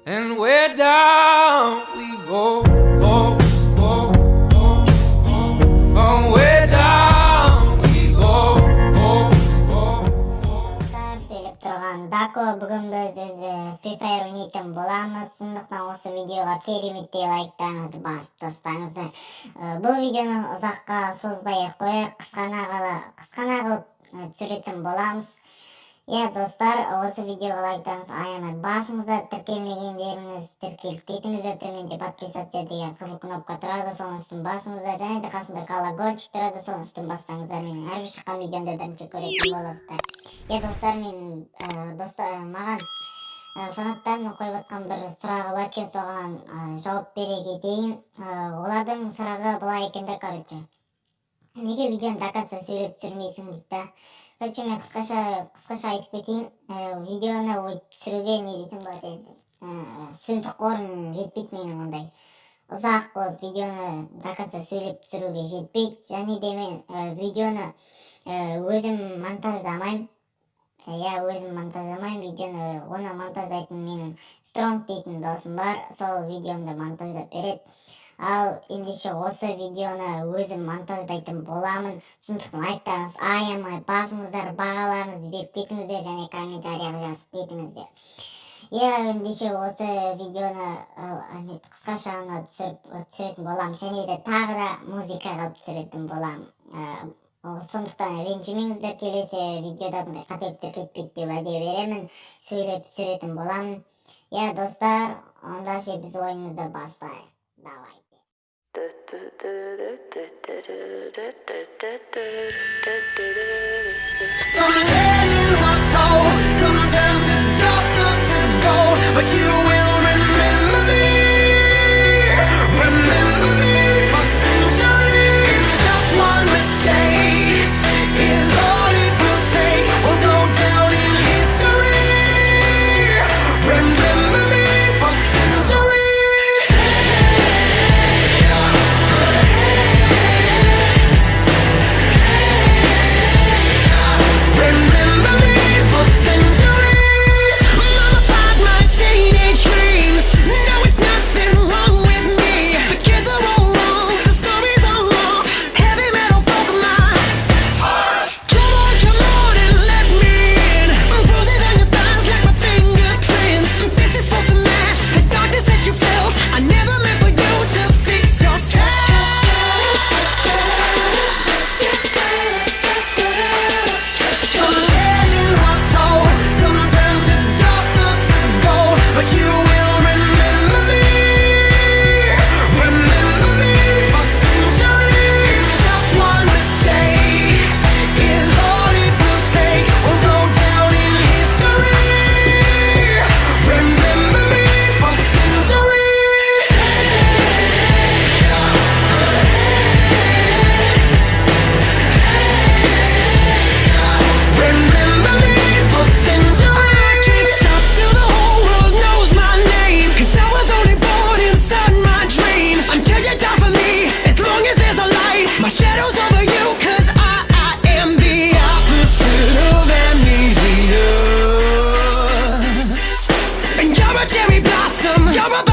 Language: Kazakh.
and where down we go, go, go, go, go, go, where down we go, go, go, go. Söylep turgan Dako бүгүн biz Free Fire oynaytan bolamыз. Сондуктан осы видеоға кереметтей лайктарыңызды басып тастаңыздар. Бұл видеоны ұзаққа созбай қойып, қысқана қылып түсіретін боламыз. Достар, осы видеоға лайктарыңызды аямай басыңыздар, тіркелмегендеріңіз тіркеліп кетіңіздер, төменде подписаться деген қызыл кнопка тұрады, соның үстін басыңыздар, және де қасында колокольчик тұрады, соның үстін бассаңыздар, менің әрбір шыққан видеомды бірінші көретін боласыздар. Достар, маған фанаттарымның қойып отқан бір сұрағы бар екен, соған жауап бере кетейін. Олардың сұрағы былай екен да, неге видеоны до конца сөйлеп түсірмейсің дейді. Мен қысқаша айтып кетейін. Видеоны түсіруге не дейсің болады, сөздік қорым жетпейді менің ондай. Ұзақ қылып видеоны до конца сөйлеп түсіруге жетпейді. Және де мен видеоны өзім монтаждамаймын. Видеоны оны монтаждайтын менің Стронг дейтін досым бар. Сол видеомды монтаждап береді. Ал ендеше осы видеоны өзім монтаждайтын боламын. Сондықтан лайктарыңыз аямай басыңыздар, бағаларыңызды беріп кетіңіздер және комментарияға жазып кетіңіздер. Ендеше осы видеоны қысқаша түсіретін боламын, және де тағы да музыка қылып түсіретін боламын. Сондықтан ренжімеңіздер, келесі видеода бұндай қателіктер кетпейді деп уәде беремін, сөйлеп түсіретін боламын. Достар, онда біз ойынымызды бастайық. Давайте. Some legends are told, some turn to dust or to gold, but you will remember me for centuries. Just one mistake is all it will take. We'll go down in history. Remember me for centuries. Cherry blossom, you're a